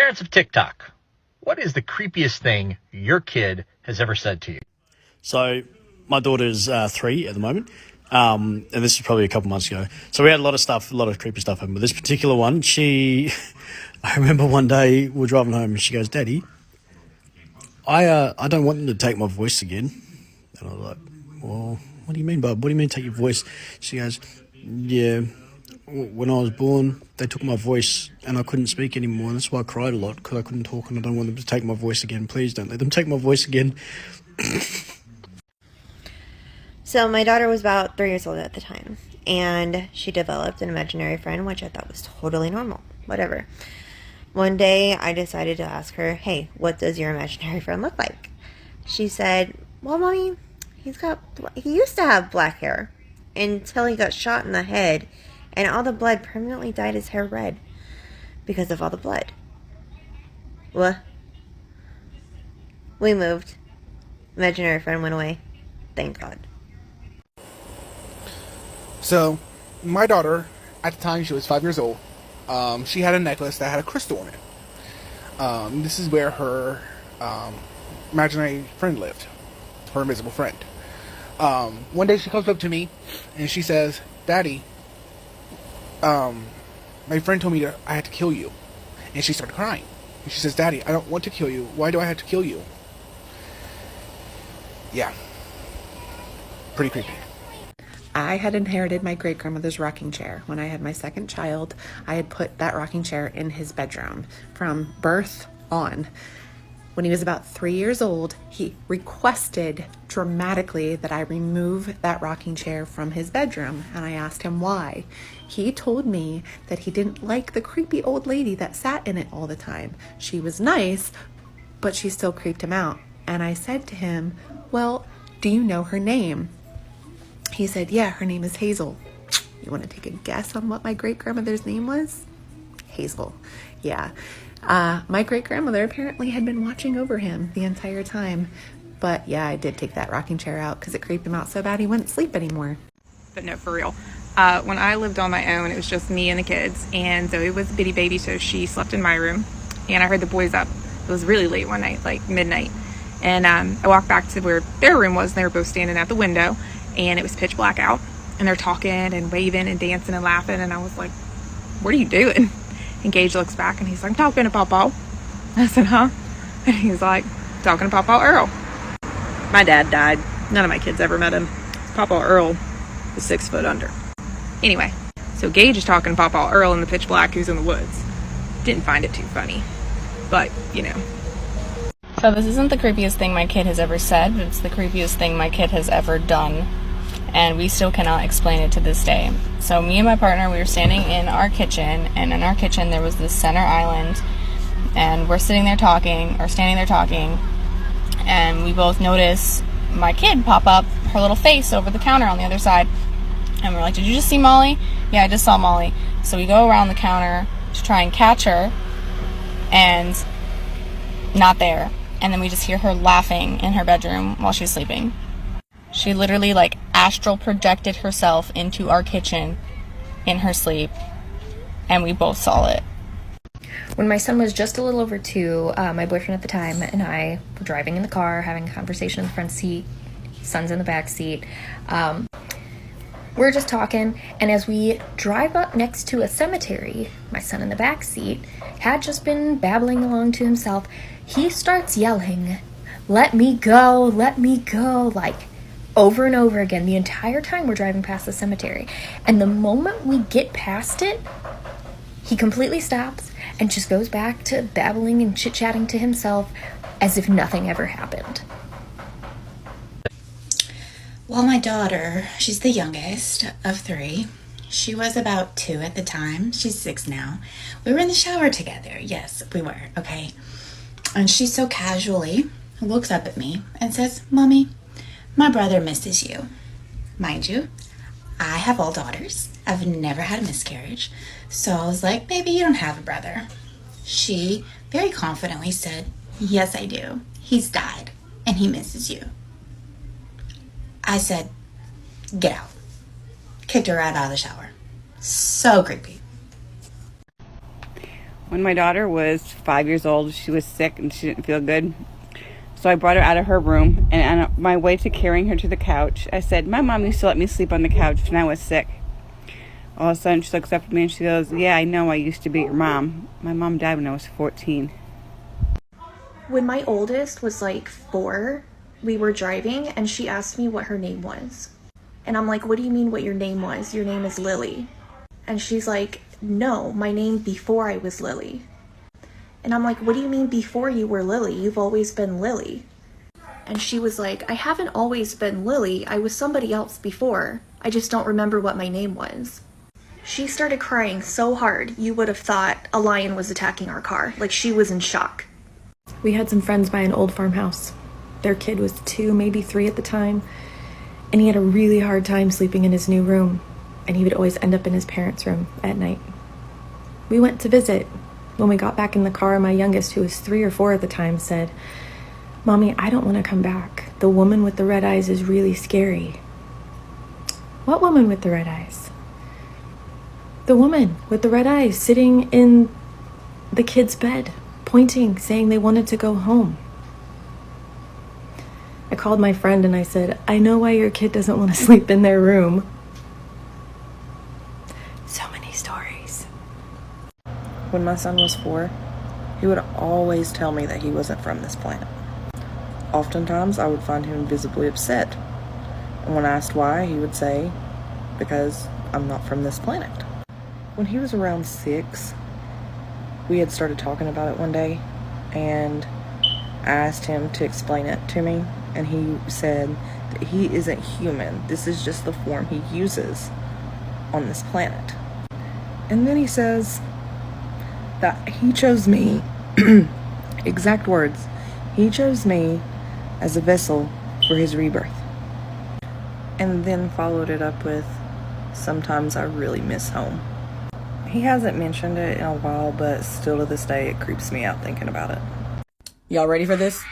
Parents of TikTok, what is the creepiest thing your kid has ever said to you? So my daughter's 3 at the moment, and this is probably a couple months ago. So we had a lot of creepy stuff happen. But this particular one, I remember one day we were driving home and she goes, "Daddy, I don't want them to take my voice again." And I was like, "Well, what do you mean, bub? What do you mean take your voice?" She goes, "Yeah, when I was born, they took my voice and I couldn't speak anymore. And that's why I cried a lot, because I couldn't talk and I don't want them to take my voice again. Please don't let them take my voice again." So my daughter was about 3 years old at the time, and she developed an imaginary friend, which I thought was totally normal. Whatever. One day, I decided to ask her, "Hey, what does your imaginary friend look like?" She said, "Well, Mommy, he used to have black hair until he got shot in the head, and all the blood permanently dyed his hair red because of all the blood." What? We moved. Imaginary friend went away. Thank God. So, my daughter, at the time she was 5 years old, she had a necklace that had a crystal in it. This is where her imaginary friend lived, her invisible friend. One day she comes up to me and she says, "Daddy, my friend told me that I had to kill you." And she started crying. And she says, "Daddy, I don't want to kill you. Why do I have to kill you?" Yeah. Pretty creepy. I had inherited my great-grandmother's rocking chair. When I had my second child, I had put that rocking chair in his bedroom from birth on. When he was about 3 years old, he requested dramatically that I remove that rocking chair from his bedroom, and I asked him why. He told me that he didn't like the creepy old lady that sat in it all the time. She was nice, but she still creeped him out. And I said to him, "Well, do you know her name?" He said, "Yeah, her name is Hazel." You want to take a guess on what my great-grandmother's name was? Hazel. Yeah. My great-grandmother apparently had been watching over him the entire time. But yeah, I did take that rocking chair out because it creeped him out so bad he wouldn't sleep anymore. But no, for real. When I lived on my own, it was just me and the kids. And Zoe was a bitty baby, so she slept in my room. And I heard the boys up. It was really late one night, like midnight. And I walked back to where their room was, and they were both standing at the window. And it was pitch black out, and they're talking and waving and dancing and laughing, and I was like, "What are you doing?" And Gage looks back and he's like, "I'm talking to Papa." I said, "Huh?" And he's like, "Talking to Papa Earl." My dad died. None of my kids ever met him. Papa Earl was 6 foot under. Anyway, so Gage is talking to Papa Earl in the pitch black who's in the woods. Didn't find it too funny, but you know. So this isn't the creepiest thing my kid has ever said, but it's the creepiest thing my kid has ever done. And we still cannot explain it to this day. So me and my partner, we were standing in our kitchen, and in our kitchen there was this center island, and we're standing there talking, and we both notice my kid pop up her little face over the counter on the other side. And we're like, "Did you just see Molly?" "Yeah, I just saw Molly." So we go around the counter to try and catch her, and not there. And then we just hear her laughing in her bedroom while she's sleeping. She literally astral projected herself into our kitchen in her sleep, and we both saw it. When my son was just a little over 2, my boyfriend at the time and I were driving in the car, having a conversation in the front seat, son's in the back seat. We're just talking, and as we drive up next to a cemetery, my son in the back seat had just been babbling along to himself. He starts yelling, let me go," over and over again the entire time we're driving past the cemetery. And the moment we get past it, he completely stops and just goes back to babbling and chit-chatting to himself as if nothing ever happened. Well, my daughter, she's the youngest of 3. She was about 2 at the time. She's 6 now. We were in the shower together. Yes, we were. Okay. And she so casually looks up at me and says, "Mommy, my brother misses you." Mind you, I have all daughters. I've never had a miscarriage. So I was like, "Baby, you don't have a brother." She very confidently said, "Yes, I do. He's died and he misses you." I said, "Get out." Kicked her right out of the shower. So creepy. When my daughter was 5 years old, she was sick and she didn't feel good. So I brought her out of her room, and on my way to carrying her to the couch, I said, my mom used to let me sleep on the couch when I was sick. All of a sudden, she looks up at me and she goes, yeah, I know I used to be your mom. My mom died when I was 14. When my oldest was like 4, we were driving and she asked me what her name was. And I'm like, what do you mean what your name was? Your name is Lily. And she's like, no, my name before I was Lily. And I'm like, what do you mean before you were Lily? You've always been Lily. And she was like, I haven't always been Lily. I was somebody else before. I just don't remember what my name was. She started crying so hard, you would have thought a lion was attacking our car. Like, she was in shock. We had some friends buy an old farmhouse. Their kid was 2, maybe 3 at the time. And he had a really hard time sleeping in his new room. And he would always end up in his parents' room at night. We went to visit. When we got back in the car, my youngest, who was 3 or 4 at the time, said, Mommy, I don't want to come back. The woman with the red eyes is really scary. What woman with the red eyes? The woman with the red eyes sitting in the kid's bed, pointing, saying they wanted to go home. I called my friend and I said, I know why your kid doesn't want to sleep in their room. So many stories. When my son was 4, he would always tell me that he wasn't from this planet. Oftentimes, I would find him visibly upset. And when asked why, he would say, because I'm not from this planet. When he was around 6, we had started talking about it one day, and I asked him to explain it to me, and he said that he isn't human. This is just the form he uses on this planet. And then he says that he chose me, exact words, he chose me as a vessel for his rebirth. And then followed it up with, sometimes I really miss home. He hasn't mentioned it in a while, but still to this day it creeps me out thinking about it. Y'all ready for this?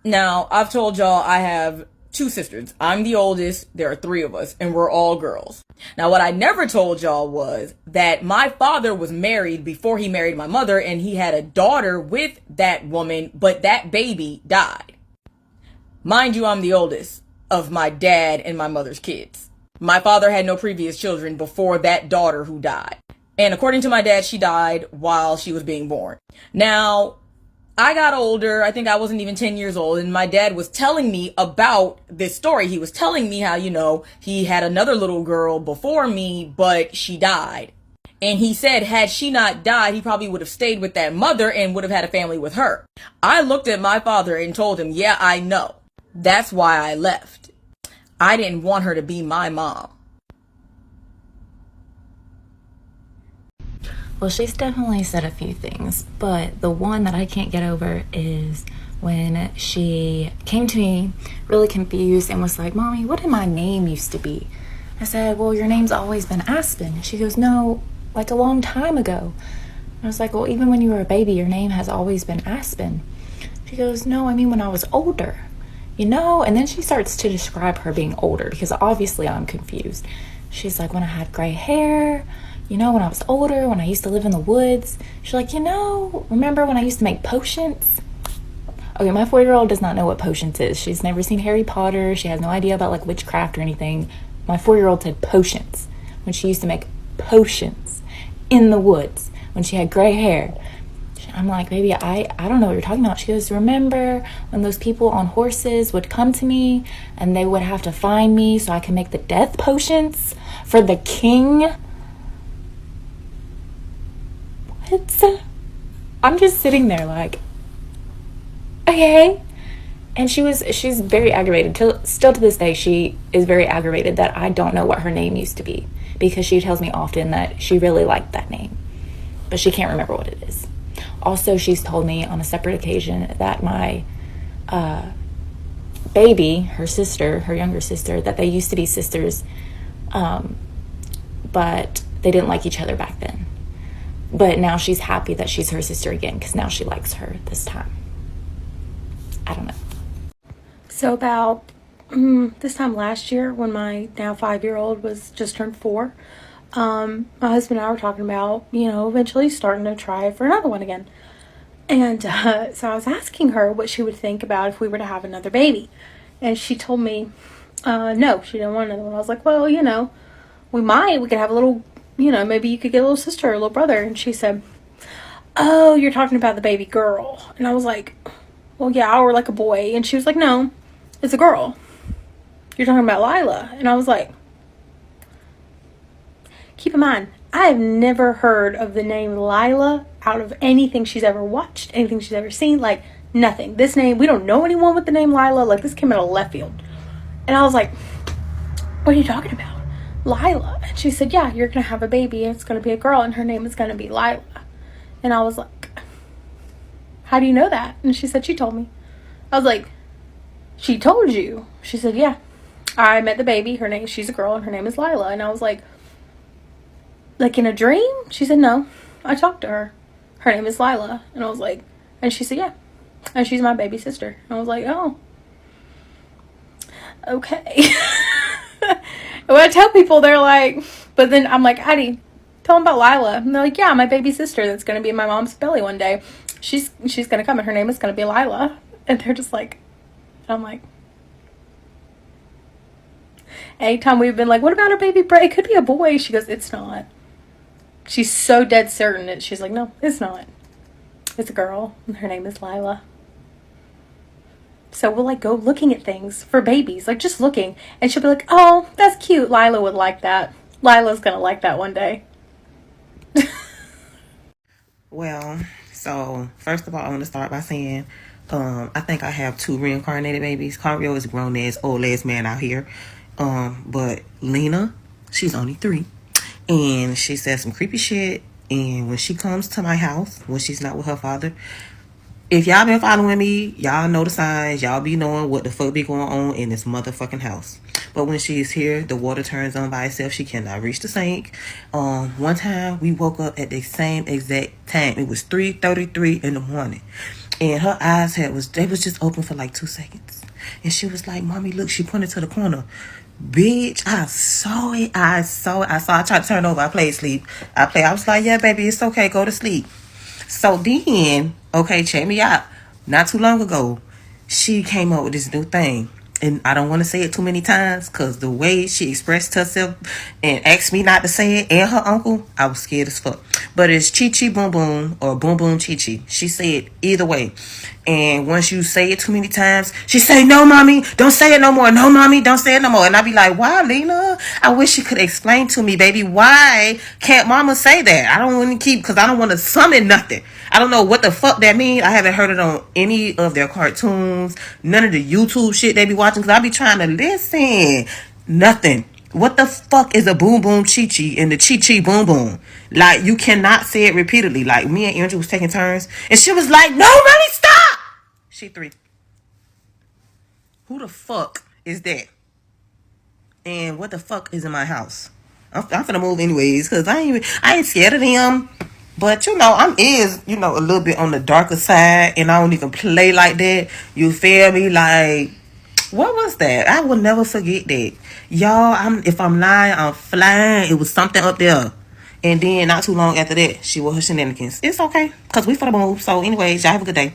Now, I've told y'all I have 2 sisters. I'm the oldest, there are 3 of us, and we're all girls. Now, what I never told y'all was that my father was married before he married my mother, and he had a daughter with that woman, but that baby died. Mind you, I'm the oldest of my dad and my mother's kids. My father had no previous children before that daughter who died. And according to my dad, she died while she was being born. Now, I got older. I think I wasn't even 10 years old. And my dad was telling me about this story. He was telling me how, he had another little girl before me, but she died. And he said, had she not died, he probably would have stayed with that mother and would have had a family with her. I looked at my father and told him, yeah, I know. That's why I left. I didn't want her to be my mom. Well, she's definitely said a few things, but the one that I can't get over is when she came to me really confused and was like, Mommy, what did my name used to be? I said, well, your name's always been Aspen. And she goes, no, like a long time ago. And I was like, well, even when you were a baby, your name has always been Aspen. She goes, no, I mean when I was older, And then she starts to describe her being older because obviously I'm confused. She's like, when I had gray hair, when I was older, when I used to live in the woods. She's like, remember when I used to make potions? Okay, my 4-year-old does not know what potions is. She's never seen Harry Potter. She has no idea about like witchcraft or anything. My 4-year-old said potions when she used to make potions in the woods when she had gray hair. I'm like, baby, I don't know what you're talking about. She goes, remember when those people on horses would come to me and they would have to find me so I can make the death potions for the king? What? I'm just sitting there like, okay. And she's very aggravated. Still to this day, she is very aggravated that I don't know what her name used to be because she tells me often that she really liked that name, but she can't remember what it is. Also, she's told me on a separate occasion that my baby, her younger sister, that they used to be sisters, but they didn't like each other back then. But now she's happy that she's her sister again because now she likes her this time. I don't know. So about this time last year when my now 5-year-old was just turned 4, my husband and I were talking about, eventually starting to try for another one again. And so I was asking her what she would think about if we were to have another baby. And she told me, no, she didn't want another one. I was like, well, we could have a little, maybe you could get a little sister or a little brother. And she said, oh, you're talking about the baby girl. And I was like, well, yeah, or like a boy. And she was like, no, it's a girl. You're talking about Lila. And I was like, keep in mind, I have never heard of the name Lila out of anything she's ever watched, anything she's ever seen, like nothing. This name, we don't know anyone with the name Lila. Like, this came out of left field. And I was like, what are you talking about? Lila. And she said, yeah, you're going to have a baby. It's going to be a girl and her name is going to be Lila. And I was like, how do you know that? And she said, she told me. I was like, she told you? She said, yeah. I met the baby. She's a girl and her name is Lila. And I was like in a dream? She said, no. I talked to her. Her name is Lila. And I was like, and she said, yeah. And she's my baby sister. And I was like, oh. Okay. When I tell people, they're like, but then I'm like, Addie, tell them about Lila. And they're like, yeah, my baby sister that's going to be in my mom's belly one day. She's going to come and her name is going to be Lila. And they're just like, I'm like, anytime we've been like, what about her baby? It could be a boy. She goes, it's not. She's so dead certain that she's like, no, it's not. It's a girl, and her name is Lila. So we'll like go looking at things for babies, like just looking, and she'll be like, oh, that's cute. Lila would like that. Lila's gonna like that one day. Well, so first of all, I want to start by saying, I think I have 2 reincarnated babies. Cario is a grown ass, old ass man out here. But Lena, she's only 3. And she said some creepy shit. And when she comes to my house, when she's not with her father, if y'all been following me, y'all know the signs. Y'all be knowing what the fuck be going on in this motherfucking house. But when she's here, the water turns on by itself. She cannot reach the sink. One time, we woke up at the same exact time. It was 3:33 in the morning. And her eyes they was just open for like 2 seconds. And she was like, Mommy, look, she pointed to the corner. Bitch, I saw it. I tried to turn over. I played sleep. I was like, yeah, baby, it's okay. Go to sleep. So then, okay, check me out. Not too long ago, she came up with this new thing. And I don't want to say it too many times because the way she expressed herself and asked me not to say it and her uncle, I was scared as fuck. But it's Chi Chi Boom Boom or Boom Boom Chi Chi. She said either way. And once you say it too many times, she say, no, Mommy, don't say it no more. No, Mommy, don't say it no more. And I be like, why, Lena? I wish you could explain to me, baby, why can't Mama say that? I don't want to because I don't want to summon nothing. I don't know what the fuck that means. I haven't heard it on any of their cartoons, none of the YouTube shit they be watching, because I be trying to listen. Nothing. What the fuck is a boom boom chi chi and the chi chi boom boom? Like, you cannot say it repeatedly. Like, me and Andrew was taking turns, and she was like, no, Mommy, stop! She 3. Who the fuck is that? And what the fuck is in my house? I'm finna move anyways, because I ain't scared of them. But, I'm a little bit on the darker side, and I don't even play like that. You feel me? Like, what was that? I will never forget that. Y'all, if I'm lying, I'm flying. It was something up there. And then not too long after that, she was her shenanigans. It's okay, because we for the move. So anyways, y'all have a good day.